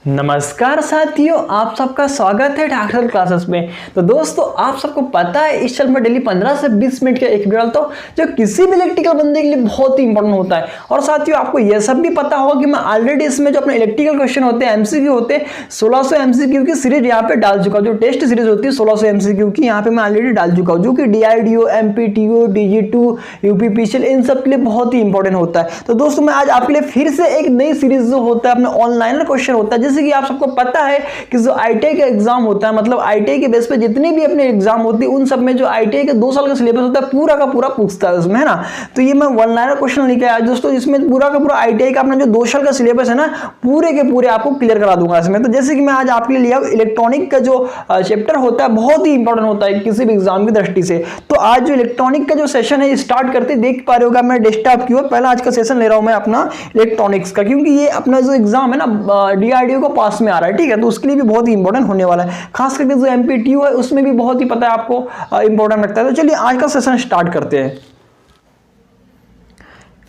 नमस्कार साथियों, आप सबका स्वागत है डॉक्टर क्लासेस में। तो दोस्तों, आप सबको पता है इस चैनल में डेली 15 से 20 मिनट का एक वीडियो डालता हूं जो किसी भी इलेक्ट्रिकल बंदे के लिए बहुत ही इंपॉर्टेंट होता है। और साथियों, आपको यह सब भी पता होगा कि मैं ऑलरेडी इसमें जो अपने इलेक्ट्रिकल क्वेश्चन होते हैं, एमसीक्यू होते हैं, 1600 एमसीक्यू की सीरीज यहाँ पे डाल चुका हूँ। जो टेस्ट सीरीज होती है 1600 एमसीक्यू की, यहाँ पे मैं ऑलरेडी डाल चुका हूँ, जो कि डीआरडीओ, एमपीटीओ, डीजी2, यूपीपीसीएल इन सब के लिए बहुत ही इंपॉर्टेंट होता है। तो दोस्तों, मैं आज आपके लिए फिर से एक नई सीरीज जो होता है अपने ऑनलाइन क्वेश्चन होता है। जैसे कि आप सबको पता है कि जो आईटीआई का एग्जाम होता है, मतलब आईटीआई के बेस पे जितने भी अपने एग्जाम होती है, उन सब में जो आईटीआई का 2 साल का सिलेबस होता है पूरा का पूरा पूछता है उसमें, है ना। तो ये मैं वन लाइनर क्वेश्चन लेके आया दोस्तों, इसमें पूरा का पूरा आईटीआई का अपना जो 2 साल का सिलेबस है ना, पूरे के पूरे आपको क्लियर करा दूंगा इसमें। तो जैसे कि मैं आज आपके लिए लिया इलेक्ट्रॉनिक का जो चैप्टर होता है, बहुत ही इंपॉर्टेंट होता है किसी भी एग्जाम की दृष्टि से। तो आज जो इलेक्ट्रॉनिक का जो सेशन है स्टार्ट करते, देख पा रहे होगा मैं डेस्कटॉप की ओर पहला आज का सेशन ले रहा हूं मैं अपना इलेक्ट्रॉनिक्स का, क्योंकि ये अपना जो एग्जाम है ना डीआरडीओ को पास में आ रहा है, ठीक है। तो उसके लिए भी बहुत ही इंपॉर्टेंट होने वाला है, खास करके जो एमपीटीयू है उसमें भी बहुत ही पता है आपको इंपॉर्टेंट लगता है। तो चलिए आज का सेशन स्टार्ट करते हैं।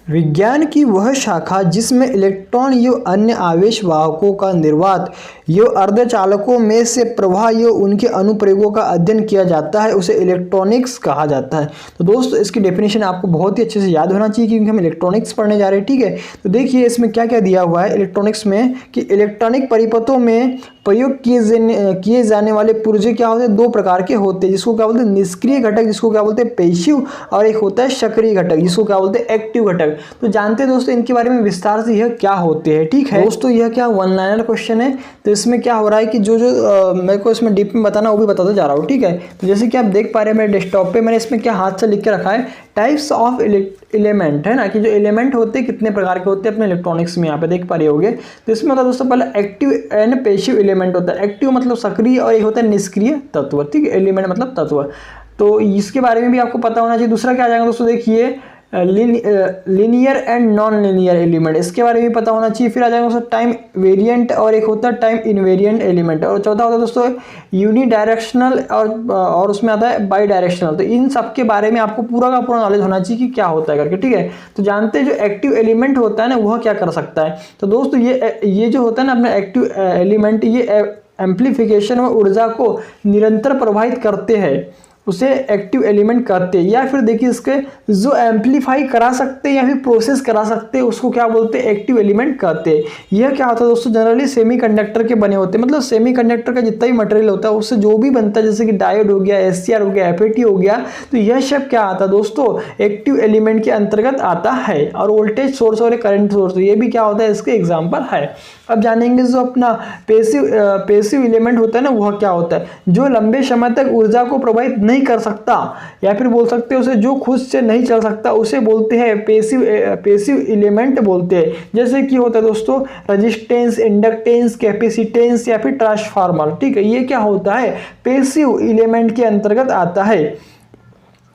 विज्ञान की वह शाखा जिसमें इलेक्ट्रॉन यो अन्य आवेश वाहकों का निर्वात यो अर्धचालकों में से प्रवाह यो उनके अनुप्रयोगों का अध्ययन किया जाता है, उसे इलेक्ट्रॉनिक्स कहा जाता है। तो दोस्तों, इसकी डेफिनेशन आपको बहुत ही अच्छे से याद होना चाहिए, क्योंकि हम इलेक्ट्रॉनिक्स पढ़ने जा रहे हैं, ठीक है। तो देखिए इसमें क्या क्या दिया हुआ है इलेक्ट्रॉनिक्स में, कि इलेक्ट्रॉनिक परिपथों में प्रयोग किए जाने वाले पुर्जे क्या होते हैं, 2 प्रकार के होते हैं, जिसको क्या बोलते हैं निष्क्रिय घटक, जिसको क्या बोलते हैं पैसिव, और एक होता है सक्रिय घटक, जिसको क्या बोलते हैं एक्टिव घटक। तो जानते हैं दोस्तों इनके बारे में विस्तार से यह क्या होते हैं, ठीक है दोस्तों। यह क्या वन लाइनर क्वेश्चन है, तो इसमें क्या हो रहा है कि जो मेरे को इसमें डीप में बताना वो भी बताते जा रहा हूँ, ठीक है। तो जैसे कि आप देख पा रहे हैं मेरे डेस्कटॉप पे मैंने इसमें क्या हाथ से लिख के रखा है, टाइप्स ऑफ एलिमेंट, है ना, कि जो एलिमेंट होते हैं कितने प्रकार के होते हैं अपने इलेक्ट्रॉनिक्स में, यहाँ पे देख पा रहे होगे। तो इसमें होता है दोस्तों पहले एक्टिव एंड पैसिव एलिमेंट होता है। एक्टिव मतलब सक्रिय, और एक होता है निष्क्रिय तत्व, ठीक है। एलिमेंट मतलब तत्व, तो इसके बारे में भी आपको पता होना चाहिए। दूसरा क्या आ जाएगा दोस्तों, देखिए linear and non linear element, इसके बारे में पता होना चाहिए। फिर आ जाएगा दोस्तों टाइम वेरिएंट, और एक होता है टाइम इनवेरिएंट एलिमेंट, और चौथा होता है दोस्तों यूनी डायरेक्शनल, और उसमें आता है बाई डायरेक्शनल। तो इन सब के बारे में आपको पूरा का पूरा नॉलेज होना चाहिए कि क्या होता है करके, ठीक है। तो जानते हैं जो एक्टिव एलिमेंट होता है ना, वह क्या कर सकता है। तो दोस्तों ये जो होता है ना अपना एक्टिव एलिमेंट, ये एम्प्लीफिकेशन और ऊर्जा को निरंतर प्रभावित करते हैं, उसे एक्टिव एलिमेंट कहते हैं। या फिर देखिए इसके जो एम्पलीफाई करा सकते हैं या फिर प्रोसेस करा सकते हैं, उसको क्या बोलते हैं एक्टिव एलिमेंट कहते हैं। यह क्या होता है दोस्तों, जनरली सेमीकंडक्टर के बने होते हैं, मतलब सेमीकंडक्टर का जितना भी मटेरियल होता है उससे जो भी बनता है, जैसे कि डायोड हो गया, एससीआर हो गया, एफईटी हो गया, तो यह सब क्या आता है दोस्तों एक्टिव एलिमेंट के अंतर्गत आता है। और वोल्टेज सोर्स और करंट सोर्स, ये भी क्या होता है इसके एग्जाम्पल है। अब जानेंगे जो अपना पैसिव एलिमेंट होता है ना, वह क्या होता है, जो लंबे समय तक ऊर्जा को प्रभावित नहीं कर सकता, या फिर बोल सकते हैं उसे जो खुद से नहीं चल सकता, उसे बोलते हैं पैसिव एलिमेंट बोलते हैं। जैसे कि होता है दोस्तों रेजिस्टेंस, इंडक्टेंस, कैपेसिटेंस या फिर ट्रांसफार्मर, ठीक है। ये क्या होता है पैसिव एलिमेंट के अंतर्गत आता है।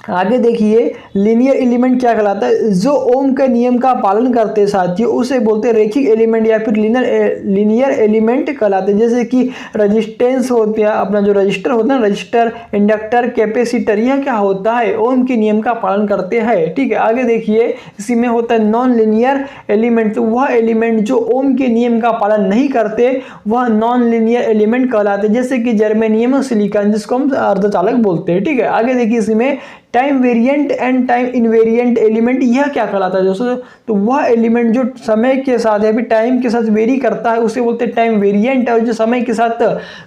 आगे देखिए लीनियर एलिमेंट क्या कहलाता है, जो ओम के नियम का पालन करते हैं साथियों, उसे बोलते हैं रैखिक एलिमेंट या फिर लीनियर एलिमेंट कहलाते हैं। जैसे कि रेजिस्टेंस होता है, अपना जो रजिस्टर होता है, रजिस्टर, इंडक्टर, कैपेसिटर, यह क्या होता है ओम के नियम का पालन करते हैं, ठीक है। आगे देखिए इसी में होता है नॉन लीनियर एलिमेंट, तो वह एलिमेंट जो ओम के नियम का पालन नहीं करते वह नॉन लीनियर एलिमेंट कहलाते हैं। जैसे कि जर्मेनियम और सिलिकॉन, जिसको हम अर्धचालक बोलते हैं, ठीक है। आगे देखिए इसी में time variant and time invariant element, यह क्या कहलाता है दोस्तों, तो वह एलिमेंट जो समय के साथ या फिर टाइम के साथ वेरी करता है उसे बोलते हैं टाइम वेरिएंट, और जो समय के साथ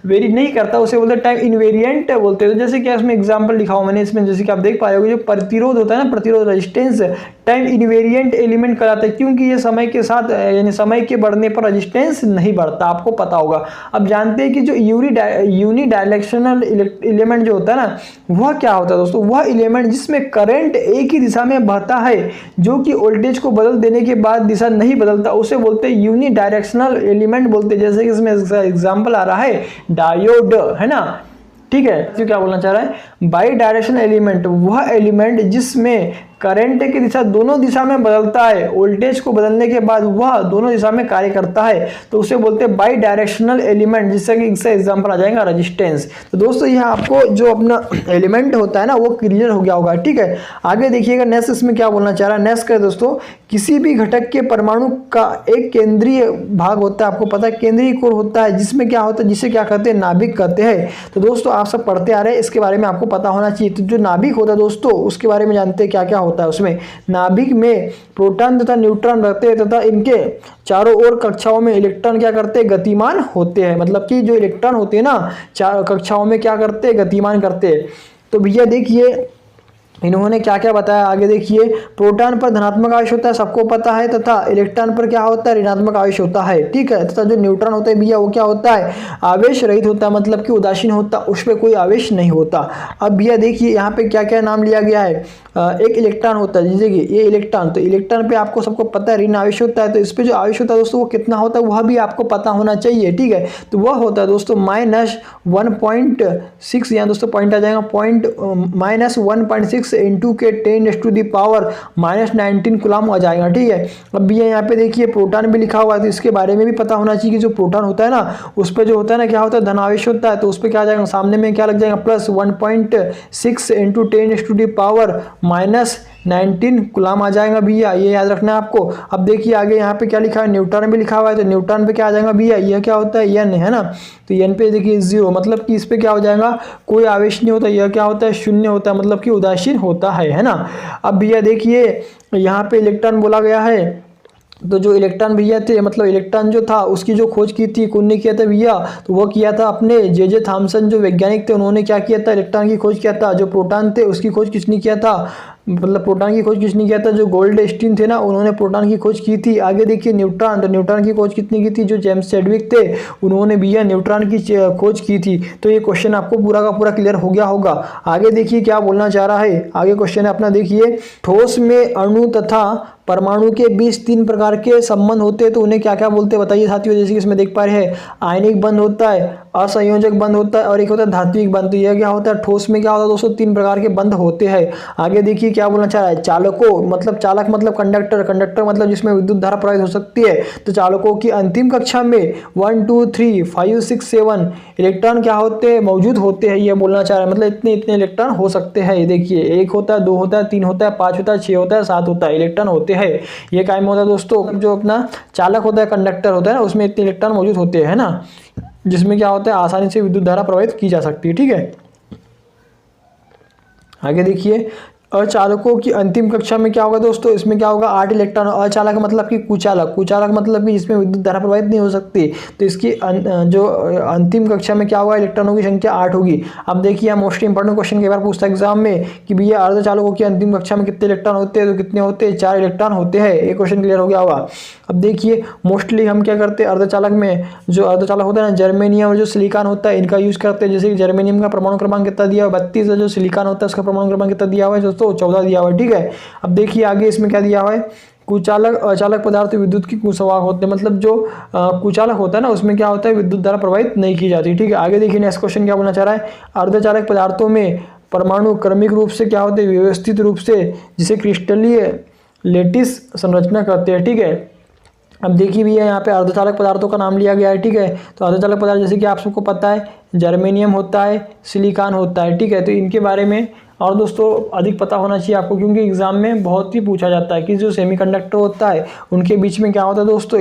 वेरी नहीं करता उसे बोलते हैं टाइम इनवेरिएंट बोलते हैं। तो जैसे कि इसमें एग्जांपल लिखा हूं मैंने, इसमें जैसे कि आप देख पा रहे हो जो प्रतिरोध होता है ना, प्रतिरोध रेजिस्टेंस, टाइम इनवेरिएंट एलिमेंट कहलाता है, क्योंकि ये समय के साथ यानी समय के बढ़ने पर रेजिस्टेंस नहीं बढ़ता, आपको पता होगा। अब जानते हैं कि जो यूनी डायरेक्शनल एलिमेंट जो होता है ना, वह क्या होता है दोस्तों, वह एलिमेंट जिसमें करंट एक ही दिशा में बहता है, जो कि वोल्टेज को बदल देने के बाद दिशा नहीं बदलता, उसे बोलते हैं यूनी डायरेक्शनल एलिमेंट बोलते हैं। जैसे कि इसमें एग्जांपल आ रहा है डायोड, है ना, ठीक है। तो क्या बोलना चाह रहा है, बाई डायरेक्शनल एलिमेंट, वह एलिमेंट जिसमें करंट की दिशा दोनों दिशा में बदलता है, वोल्टेज को बदलने के बाद वह दोनों दिशा में कार्य करता है, तो उसे बोलते हैं बाई डायरेक्शनल एलिमेंट, जिससे कि इसका एग्जांपल आ जाएगा रेजिस्टेंस। तो दोस्तों यह आपको जो अपना एलिमेंट होता है ना वो क्लियर हो गया होगा, ठीक है। आगे देखिएगा नेक्स्ट इसमें क्या बोलना चाह रहा है। नेक्स्ट का दोस्तों, किसी भी घटक के परमाणु का एक केंद्रीय भाग होता है, आपको पता है केंद्रीय कोर होता है, जिसमें क्या होता है, जिसे क्या कहते हैं, नाभिक कहते हैं। तो दोस्तों आप सब पढ़ते आ रहे हैं, इसके बारे में आपको पता होना चाहिए। तो जो नाभिक होता है दोस्तों, उसके बारे में जानते हैं क्या क्या होता है उसमें। नाभिक में प्रोटॉन तथा न्यूट्रॉन रहते हैं तथा इनके चारों ओर कक्षाओं में इलेक्ट्रॉन क्या करते हैं, गतिमान होते हैं। मतलब कि जो इलेक्ट्रॉन होते हैं ना, चार कक्षाओं में क्या करते हैं, गतिमान करते हैं। तो भैया देखिए इन्होंने क्या क्या बताया, आगे देखिए। प्रोटॉन पर धनात्मक आवेश होता है, सबको पता है, तथा इलेक्ट्रॉन पर क्या होता है, ऋणात्मक आवेश होता है, ठीक है। तथा जो न्यूट्रॉन होता है भैया वो क्या होता है, आवेश रहित होता है, मतलब कि उदासीन होता, उस पर कोई आवेश नहीं होता। अब भैया देखिए यहाँ पे क्या क्या नाम लिया गया है। एक इलेक्ट्रॉन होता है, जैसे कि ये इलेक्ट्रॉन, तो इलेक्ट्रॉन पे आपको सबको पता है ऋण आवेश होता है, तो इस पे जो आवेश होता है दोस्तों वो कितना होता है वह भी आपको पता होना चाहिए, ठीक है। तो वह होता है दोस्तों -1.6, यहाँ दोस्तों पॉइंट आ जाएगा -1.6 इंटू के 10⁻⁻19 कूलम आ जाएगा, ठीक है। अब भैया यहाँ पे देखिए प्रोटॉन भी लिखा हुआ है, तो इसके बारे में भी पता होना चाहिए कि जो प्रोटॉन होता है ना उस पर जो होता है ना क्या होता है, धन आवेश होता है, तो उस पर क्या आ जाएगा, सामने में क्या लग जाएगा, +1.6 इंटू 10⁻⁻19 कूलम आ जाएगा भैया, ये याद रखना है आपको। अब देखिए आगे यहाँ पे क्या लिखा है, न्यूट्रॉन भी लिखा हुआ है, तो न्यूट्रॉन पे क्या आ जाएगा भैया, यह क्या होता है, एन है ना, तो एन पे देखिए 0, मतलब कि इस पे क्या हो जाएगा, कोई आवेश नहीं होता, यह क्या होता है, शून्य होता है, मतलब कि उदासीन होता है ना। अब भैया देखिए यहाँ पे इलेक्ट्रॉन बोला गया है, तो जो इलेक्ट्रॉन भैया थे, मतलब इलेक्ट्रॉन जो था उसकी जो खोज की थी कौन ने किया था भैया, तो वो किया था अपने जे थॉमसन जो वैज्ञानिक थे, उन्होंने क्या किया था, इलेक्ट्रॉन की खोज किया था। जो प्रोटॉन थे उसकी खोज किसने किया था, मतलब प्रोटॉन की खोज किसने किया था, जो गोल्डस्टीन थे ना उन्होंने प्रोटॉन की खोज की थी। आगे देखिए न्यूट्रॉन, तो न्यूट्रॉन की खोज कितनी की थी, जो जेम्स चैडविक थे उन्होंने भैया न्यूट्रॉन की खोज की थी। तो ये क्वेश्चन आपको पूरा का पूरा क्लियर हो गया होगा। आगे देखिए क्या बोलना चाह रहा है, आगे क्वेश्चन है अपना देखिए, ठोस में अणु तथा परमाणु के बीच 3 प्रकार के संबंध होते हैं, तो उन्हें क्या क्या बोलते हैं बताइए साथियों। जैसे कि इसमें देख पा रहे हैं, आयनिक बंध होता है, असंयोजक बंध होता है, और एक होता है धात्विक बंध। तो यह क्या होता है, ठोस में क्या होता है दोस्तों, 3 प्रकार के बंध होते हैं। आगे देखिए क्या बोलना चाह रहा है, चालकों, मतलब चालक मतलब कंडक्टर, कंडक्टर मतलब जिसमें विद्युत धारा प्रवाहित हो सकती है। तो चालकों की अंतिम कक्षा में 1 2 3 5 6 7 इलेक्ट्रॉन क्या होते हैं, मौजूद होते हैं, यह बोलना चाह रहा है। मतलब इतने इतने इलेक्ट्रॉन हो सकते हैं। ये देखिए 1 होता है, 2 होता है, 3 होता है, 5 होता है, 6 होता है, 7 होता है, इलेक्ट्रॉन होते हैं। ये कायम होता है दोस्तों, जो अपना चालक होता है, कंडक्टर होता है ना, उसमें इतने इलेक्ट्रॉन मौजूद होते हैं ना, जिसमें क्या होता है आसानी से विद्युत धारा प्रवाहित की जा सकती है, ठीक है। आगे देखिए अचालकों की अंतिम कक्षा में क्या होगा दोस्तों, इसमें क्या होगा 8 इलेक्ट्रॉन। अचालक मतलब कि कुचालक, कुचालक मतलब कि जिसमें विद्युत धारा प्रवाहित नहीं हो सकती, तो इसकी जो अंतिम कक्षा में क्या होगा, इलेक्ट्रॉनों की संख्या 8 होगी। अब देखिए मोस्ट इंपॉर्टेंट क्वेश्चन कई बार पूछता है एग्जाम में कि भैया अर्धचालकों की अंतिम कक्षा में कितने इलेक्ट्रॉन होते हैं, तो कितने होते हैं, 4 इलेक्ट्रॉन होते हैं। एक क्वेश्चन क्लियर हो गया होगा। अब देखिए मोस्टली हम क्या करते हैं, अर्धचालक में जो अर्धचालक होता है ना, जर्मेनियम और जो सिलिकॉन होता है इनका यूज करते हैं। जैसे कि जर्मेनियम का परमाणु क्रमांक कितना दिया हुआ है 32 है, जो सिलिकॉन होता है उसका परमाणु क्रमांक कितना दिया हुआ है दोस्तों 14 दिया हुआ है, ठीक है। अब देखिए आगे इसमें क्या दिया हुआ है, कुचालक अचालक पदार्थ विद्युत की कुसवाहक होते हैं, मतलब जो कुचालक होता है ना उसमें क्या होता है, विद्युत धारा प्रवाहित नहीं की जाती, ठीक है। आगे देखिए नेक्स्ट क्वेश्चन क्या बोलना चाह रहा है, अर्धचालक पदार्थों में परमाणु क्रमिक रूप से क्या होते हैं, व्यवस्थित रूप से, जिसे क्रिस्टलीय लेटिस संरचना कहते हैं, ठीक है। अब देखिए भैया यहाँ पे अर्धचालक पदार्थों का नाम लिया गया है, ठीक है। तो अर्धचालक पदार्थ जैसे कि आप सबको पता है जर्मेनियम होता है, सिलिकॉन होता है, ठीक है। तो इनके बारे में और दोस्तों अधिक पता होना चाहिए आपको, क्योंकि एग्जाम में बहुत ही पूछा जाता है कि जो सेमीकंडक्टर होता है उनके बीच में क्या होता है दोस्तों,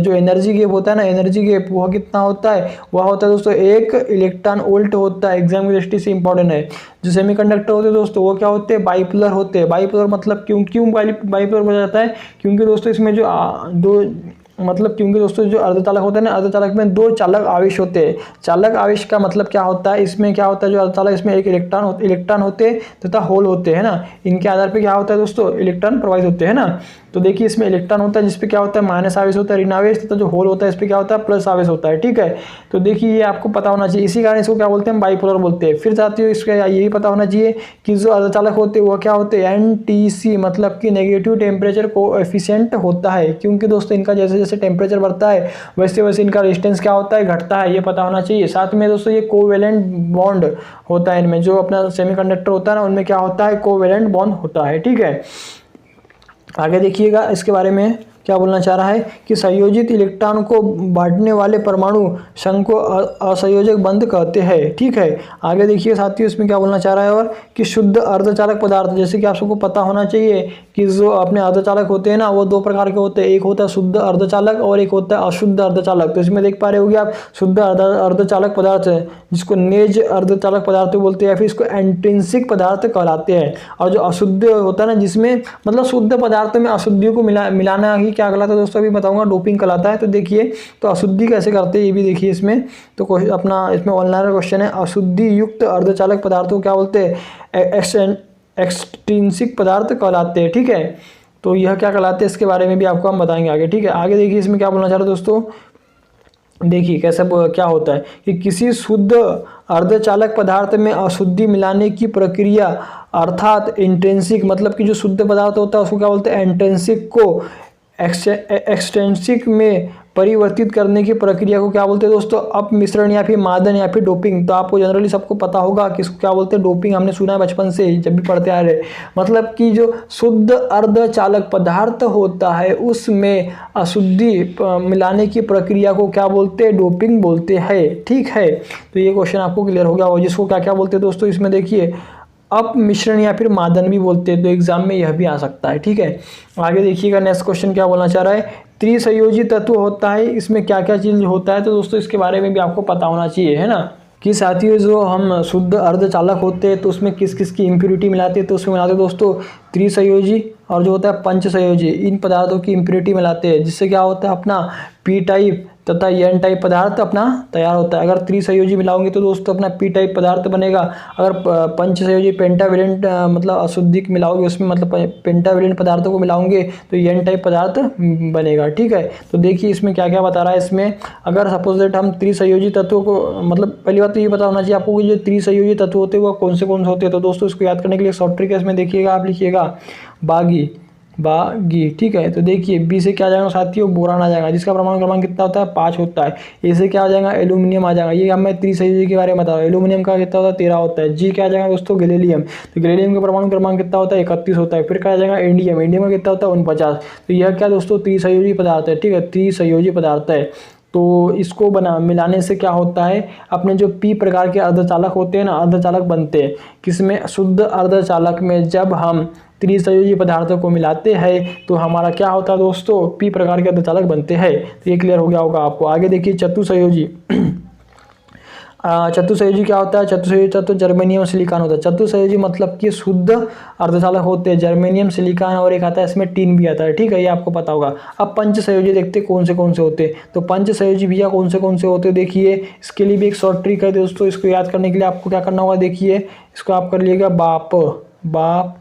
जो एनर्जी गैप होता है ना, एनर्जी गैप वह कितना होता है, वह होता है दोस्तों 1 इलेक्ट्रॉन वोल्ट होता है। एग्जाम की दृष्टि से इंपॉर्टेंट है। जो सेमीकंडक्टर होते हैं दोस्तों वो क्या होते हैं, बाइपोलर होते हैं। बाइपोलर मतलब क्यों बाइपोलर बोला जाता है, क्योंकि दोस्तों इसमें जो क्योंकि दोस्तों जो अर्धचालक होता है ना, अर्धचालक में 2 चालक आवेश होते हैं। चालक आवेश का मतलब क्या होता है, इसमें क्या होता है, जो अर्धचालक इसमें एक इलेक्ट्रॉन होते हैं तथा होल होते हैं ना, इनके आधार पे क्या होता है दोस्तों, इलेक्ट्रॉन प्रवाहित होते हैं ना। तो देखिए इसमें इलेक्ट्रॉन होता है जिसपे क्या होता है माइनस आवेश होता है, ऋण आवेश, तथा जो होल होता है इस पे क्या होता है प्लस आवेश होता है, ठीक है। तो देखिए ये आपको पता होना चाहिए, इसी कारण इसको क्या बोलते हैं, बाइपोलर बोलते हैं। फिर साथियों इसका यही पता होना चाहिए कि जो अर्धचालक होते हैं वो क्या होते हैं, NTC मतलब कि नेगेटिव टेम्परेचर कोएफिशिएंट होता है, क्योंकि दोस्तों इनका जैसे जैसे टेम्परेचर बढ़ता है वैसे वैसे इनका रेजिस्टेंस क्या होता है, घटता है, ये पता होना चाहिए। साथ में दोस्तों ये कोवेलेंट बॉन्ड होता है इनमें, जो अपना सेमीकंडक्टर होता है ना उनमें क्या होता है, कोवेलेंट बॉन्ड होता है। ठीक है, आगे देखिएगा इसके बारे में क्या बोलना चाह रहा है कि संयोजित इलेक्ट्रॉन को बांटने वाले परमाणु संघ को असंयोजक बंध कहते हैं। ठीक है, आगे देखिए साथियों इसमें क्या बोलना चाह रहा है और कि शुद्ध अर्धचालक पदार्थ, जैसे कि आप सबको पता होना चाहिए कि जो अपने अर्धचालक होते हैं ना वो दो प्रकार के होते हैं, एक होता है शुद्ध अर्धचालक और एक होता है अशुद्ध अर्धचालक। तो इसमें देख पा रहे होंगे आप शुद्ध अर्धचालक पदार्थ है जिसको नेज अर्धचालक पदार्थ बोलते हैं या फिर इसको एंट्रिंसिक पदार्थ कहलाते हैं। और जो अशुद्ध होता है ना जिसमें मतलब शुद्ध पदार्थ में अशुद्धियों को मिलाना ही क्या कहलाता है दोस्तों, अभी बताऊंगा, डोपिंग कहलाता है। तो देखिए तो अशुद्धि कैसे करते हैं ये भी देखिए इसमें। तो अपना इसमें ऑनलाइन क्वेश्चन है, अशुद्धि युक्त अर्धचालक पदार्थों को क्या बोलते हैं, एक्सट्रिंसिक पदार्थ कहलाते हैं। ठीक है, तो यह क्या कहलाते हैं इसके बारे में भी आपको हम बताएंगे आगे। ठीक है, आगे देखिए इसमें क्या बोलना चाह रहे दोस्तों, देखिए कैसे क्या होता है कि किसी शुद्ध अर्धचालक पदार्थ में अशुद्धि मिलाने की प्रक्रिया अर्थात इंट्रिंसिक, मतलब कि जो शुद्ध पदार्थ होता है उसको क्या बोलते हैं, इंट्रिंसिक को एक्सट्रिंसिक में परिवर्तित करने की प्रक्रिया को क्या बोलते हैं दोस्तों, अपमिश्रण या फिर मादन या फिर डोपिंग। तो आपको जनरली सबको पता होगा कि इसको क्या बोलते हैं, डोपिंग, हमने सुना है बचपन से ही जब भी पढ़ते आ रहे। मतलब कि जो शुद्ध अर्धचालक पदार्थ होता है उसमें अशुद्धि मिलाने की प्रक्रिया को क्या बोलते हैं, डोपिंग बोलते हैं। ठीक है, तो ये क्वेश्चन आपको क्लियर हो गया हो, जिसको क्या क्या बोलते हैं दोस्तों, इसमें देखिए अपमिश्रण या फिर मादन भी बोलते हैं। तो एग्जाम में यह भी आ सकता है। ठीक है, आगे देखिएगा नेक्स्ट क्वेश्चन क्या बोलना चाह रहा है, त्रिसंयोजी तत्व होता है, इसमें क्या क्या चीज होता है। तो दोस्तों इसके बारे में भी आपको पता होना चाहिए, है ना, कि साथियों जो हम शुद्ध अर्धचालक होते हैं तो उसमें किस किस की इम्प्योरिटी मिलाते हैं। तो उसमें मिलाते हैं दोस्तों त्रिसंयोजी और जो होता है पंचसंयोजी, इन पदार्थों की इम्प्योरिटी मिलाते हैं, जिससे क्या होता है अपना पी टाइप तथा एन टाइप पदार्थ अपना तैयार होता है। अगर त्रिसंयोजी मिलाओगे तो दोस्तों अपना पी टाइप पदार्थ बनेगा। अगर पंचसंयोजी पेंटावेलेंट मतलब अशुद्धिक मिलाओगे उसमें मतलब पेंटावेलेंट पदार्थों को मिलाओगे तो एन टाइप पदार्थ बनेगा। ठीक है, तो देखिए इसमें क्या क्या बता रहा है। इसमें अगर सपोज दैट हम त्रिसंयोजी तत्वों को, मतलब पहली बात तो ये पता होना चाहिए आपको कि जो त्रिसंयोजी तत्व होते हैं वो कौन से होते हैं। तो दोस्तों इसको याद करने के लिए शॉर्ट ट्रिक है, इसमें देखिएगा, आप लिखिएगा बागी। ठीक है, तो देखिए बी से क्या आ जाएगा साथियों, बोरान आ जाएगा, जिसका परमाणु क्रमांक कितना होता है, 5 होता है। ए से क्या आ जाएगा, एल्यूमिनियम आ जाएगा, ये हम मैं त्रिसंयोजी के बारे में बता रहा हूँ। एल्यूमिनियम का कितना होता है, 13 होता है। जी क्या आ जाएगा दोस्तों, गैलीलियम, तो गैलीलियम का परमाणु क्रमांक कितना होता है, 31 होता है। फिर क्या आ जाएगा, इंडियम का कितना होता है, 49। तो यह क्या दोस्तों, त्रिसंयोजी पदार्थ है। ठीक है, त्रिसंयोजी पदार्थ है। तो इसको मिलाने से क्या होता है, अपने जो पी प्रकार के अर्धचालक होते हैं ना, अर्धचालक बनते हैं। किसमें, शुद्ध अर्धचालक में जब हम त्रिसंयोजी पदार्थों को मिलाते हैं तो हमारा क्या होता है दोस्तों, पी प्रकार के अर्धचालक बनते हैं। तो ये क्लियर हो गया होगा आपको। आगे देखिए चतुसंयोजी। चतुसंयोजी क्या होता है, चतुसंयोजी तत्व जर्मेनियम सिलिकॉन होता है। चतुसंयोजी मतलब कि शुद्ध अर्धचालक होते हैं, जर्मेनियम सिलिकॉन और एक आता है इसमें टिन भी आता है। ठीक है, ये आपको पता होगा। अब पंचसंयोजी देखते हैं कौन से होते हैं। तो पंचसंयोजी भैया कौन से होते हैं, देखिए इसके लिए भी एक शॉर्ट ट्रिक है दोस्तों। इसको याद करने के लिए आपको क्या करना होगा, देखिए इसको आप कर लीजिएगा बाप।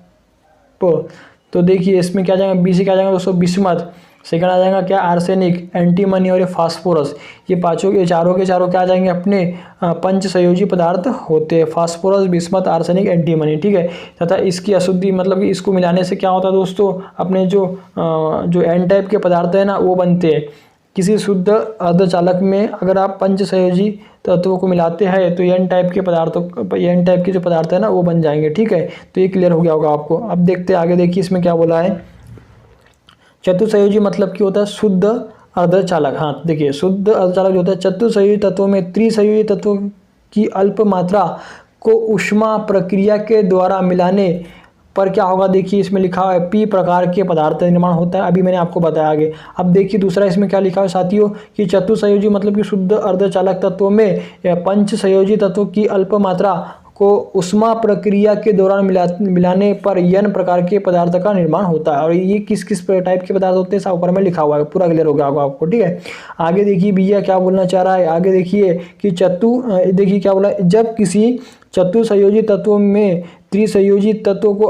तो देखिए इसमें क्या जाएगा, बी से क्या जाएगा दोस्तों, बिस्मथ। सेकंड आ जाएगा क्या, आर्सेनिक, एंटीमनी और ये फास्फोरस। ये पांचों के चारों क्या आ जाएंगे, अपने पंचसंयोजी पदार्थ होते हैं। Phosphorus, bismuth, arsenic, antimony. ठीक है, तथा इसकी अशुद्धि मतलब कि इसको मिलाने से क्या होता है दोस्तों, अपने जो एन टाइप के पदार्थ है ना वो बनते हैं। किसी शुद्ध अर्धचालक में अगर आप पंचसंयोजी तत्वों को मिलाते हैं तो एन टाइप के जो पदार्थ है ना वो बन जाएंगे। ठीक है, तो ये क्लियर हो गया होगा आपको। अब देखते हैं आगे, देखिए इसमें क्या बोला है। चतुसंयोजी मतलब क्या होता है, शुद्ध अर्धचालक। हाँ देखिए, शुद्ध अर्धचालक जो होता है चतुसंयोजी तत्वों में त्रिसंयोजी तत्वों की अल्प मात्रा को ऊष्मा प्रक्रिया के द्वारा मिलाने पर क्या होगा, देखिए इसमें लिखा हुआ है पी प्रकार के पदार्थ निर्माण होता है। अभी मैंने आपको बताया आगे। अब देखिए दूसरा इसमें क्या लिखा है साथियों कि चतुसंयोजी मतलब कि शुद्ध अर्धचालक तत्वों में या पंचसंयोजी तत्वों की अल्प मात्रा को ऊष्मा प्रक्रिया के दौरान मिलाने पर एन प्रकार के पदार्थ का निर्माण होता है। और ये किस किस टाइप के पदार्थ होते हैं सब ऊपर में लिखा हुआ है, पूरा क्लियर हो गया होगा आपको। ठीक है, आगे देखिए भैया क्या बोलना चाह रहा है। आगे देखिए कि देखिए क्या बोला, जब किसी चतुसंयोजी तत्वों में त्रिसंयोजी तत्वों को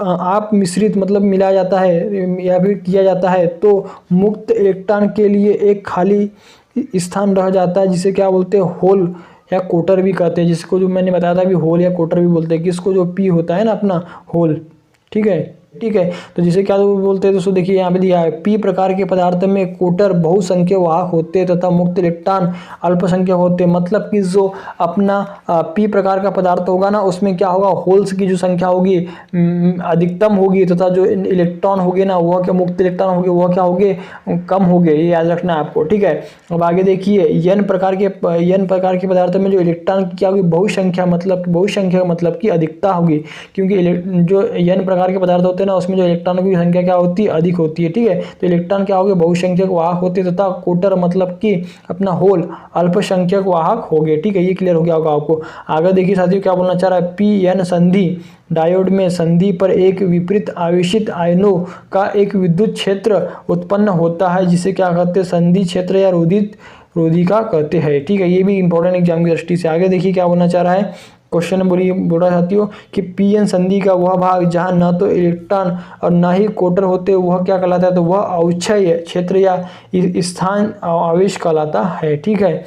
आप मिश्रित मतलब मिलाया जाता है या फिर किया जाता है तो मुक्त इलेक्ट्रॉन के लिए एक खाली स्थान रह जाता है, जिसे क्या बोलते हैं, होल या कोटर भी कहते हैं। जिसको जो मैंने बताया था अभी, होल या कोटर भी बोलते हैं। किसको, जो पी होता है ना अपना होल। ठीक है, ठीक है। तो जिसे क्या बोलते हैं दोस्तों, देखिए यहाँ पे दिया है पी प्रकार के पदार्थ में कोटर बहुसंख्यक वाहक होते हैं तथा मुक्त इलेक्ट्रॉन अल्पसंख्यक होते हैं। मतलब कि जो अपना पी प्रकार का पदार्थ होगा ना, उसमें क्या होगा, होल्स की जो संख्या होगी अधिकतम होगी तथा जो इलेक्ट्रॉन होगे ना, वह क्या, मुक्त इलेक्ट्रॉन होगे वह क्या होगे, कम होगे। ये याद रखना है आपको, ठीक है। अब आगे देखिए एन प्रकार के पदार्थ में जो इलेक्ट्रॉन की क्या होगी, बहुसंख्या मतलब कि अधिकता होगी, क्योंकि जो एन प्रकार के पदार्थ होते हैं ना, उसमें जो इलेक्ट्रॉनों की संख्या क्या होती है, अधिक होती है, ठीक है। तो इलेक्ट्रॉन क्या होगे, बहुसंख्यक वाहक होते हैं तथा कोटर मतलब कि अपना होल अल्पसंख्यक वाहक हो गए, ठीक है। ये क्लियर हो गया होगा आपको। आगे देखिए साथियों क्या बोलना चाह रहा है, पी एन संधि डायोड में संधि पर एक विपरीत आवेशित आयनों का एक विद्युत क्षेत्र उत्पन्न होता है, जिसे क्या कहते हैं, संधि क्षेत्र या रोधिका कहते हैं, ठीक है। ये भी इंपॉर्टेंट एग्जाम की दृष्टि से। आगे देखिए क्या बोलना चाह रहा है, क्वेश्चन बोल रहा साथियों कि पी एन संधि का वह भाग जहां न तो इलेक्ट्रॉन और न ही कोटर होते, वह क्या कहलाता है, तो वह अवक्षय क्षेत्र या स्थान आवेश कहलाता है, ठीक है।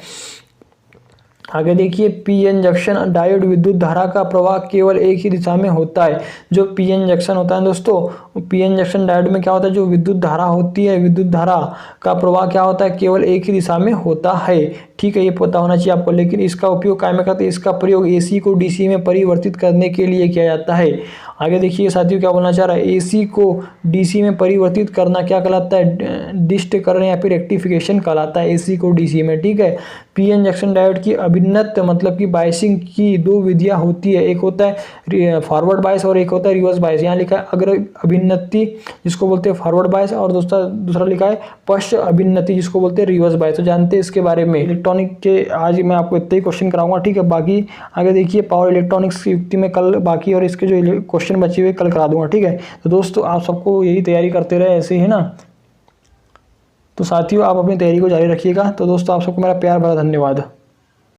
आगे देखिए पी एन जंक्शन डायोड विद्युत धारा का प्रवाह केवल एक ही दिशा में होता है। जो पी एन जंक्शन होता है दोस्तों, पी एन जंक्शन डायोड में क्या होता है, जो विद्युत धारा होती है, विद्युत धारा का प्रवाह क्या होता है, केवल एक ही दिशा में होता है, ठीक है। ये पता होना चाहिए आपको। लेकिन इसका उपयोग क्या में करते हैं, इसका प्रयोग एसी को डीसी में परिवर्तित करने के लिए किया जाता है। आगे देखिए साथियों क्या बोलना चाह रहा है, एसी को डीसी में परिवर्तित करना क्या कहलाता है, डिस्ट करना या फिर रेक्टिफिकेशन कहलाता है, एसी को डीसी में, ठीक है। पी एन जंक्शन डायोड की अभिन्नत मतलब कि बायसिंग की दो विधियां होती है, एक होता है फॉरवर्ड बायस और एक होता है रिवर्स बायस। यहाँ लिखा है अग्र अभिन्नति जिसको बोलते हैं फॉरवर्ड बायस, और दूसरा लिखा है पश्च अभिन्नति जिसको बोलते हैं रिवर्स बायस। तो जानते हैं इसके बारे में। इलेक्ट्रॉनिक के आज मैं आपको इतने ही क्वेश्चन कराऊंगा, ठीक है। बाकी आगे देखिए पावर इलेक्ट्रॉनिक्स की युक्ति में कल बाकी और इसके जो क्वेश्चन बचे हुए कल करा दूंगा, ठीक है। तो दोस्तों आप सबको यही तैयारी करते रहे ऐसे ही, है ना। तो साथियों आप अपनी तैयारी को जारी रखिएगा। तो दोस्तों आप सबको मेरा प्यार भरा धन्यवाद।